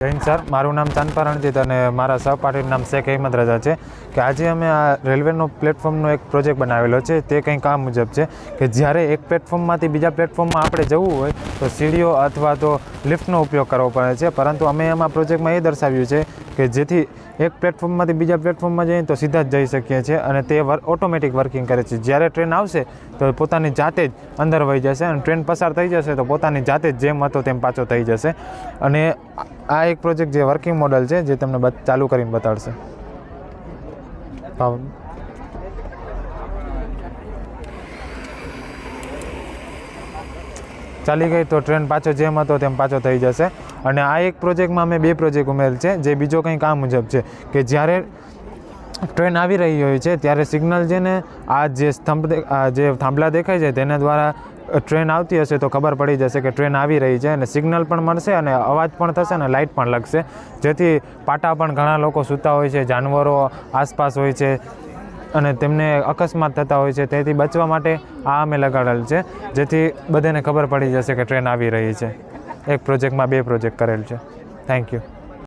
Jain sir, મારું નામ ચાંદપા રણજીત અને મારા સહપાઠીનું નામ શેખ અહેમદ રજા છે કે આજે અમે આ રેલવેનો પ્લેટફોર્મનો એક પ્રોજેક્ટ બનાવેલો છે. તે કંઈક આ મુજબ છે કે જ્યારે એક પ્લેટફોર્મમાંથી બીજા પ્લેટફોર્મમાં આપણે જવું હોય તો સીડીઓ અથવા તો લિફ્ટનો ઉપયોગ કરવો પડે છે, પરંતુ અમે એમાં પ્રોજેક્ટમાં એ દર્શાવ્યું છે કે જેથી એક પ્લેટફોર્મમાંથી બીજા પ્લેટફોર્મમાં જઈએ તો સીધા જ જઈ શકીએ છીએ અને તે ઓટોમેટિક વર્કિંગ કરે છે. જ્યારે ટ્રેન આવશે તો પોતાની જાતે જ અંદર વહી જશે અને ટ્રેન પસાર થઈ જશે તો પોતાની જાતે જ જેમ હતો તેમ પાછો થઈ જશે. અને આ એક પ્રોજેક્ટ જે વર્કિંગ મોડલ છે જે તમને ચાલુ કરીને બતાડશે. ચાલી ગઈ તો ટ્રેન પાછો જેમ હતો તેમ પાછો થઈ જશે. અને આ એક પ્રોજેક્ટમાં અમે બે પ્રોજેક્ટ ઉમેરેલ છે જે બીજો કંઈક આ મુજબ છે કે જ્યારે ટ્રેન આવી રહી હોય છે ત્યારે સિગ્નલ છે ને આ જે થાંભલા દેખાય છે તેના દ્વારા ટ્રેન આવતી હશે તો ખબર પડી જશે કે ટ્રેન આવી રહી છે અને સિગ્નલ પણ મળશે અને અવાજ પણ થશે અને લાઇટ પણ લાગશે, જેથી પાટા પણ ઘણા લોકો સૂતા હોય છે, જાનવરો આસપાસ હોય છે અને તેમને અકસ્માત થતા હોય છે, તેથી બચવા માટે આ અમે લગાડેલ છે જેથી બધાને ખબર પડી જશે કે ટ્રેન આવી રહી છે. એક પ્રોજેક્ટમાં બે પ્રોજેક્ટ કરેલ છે. Thank you.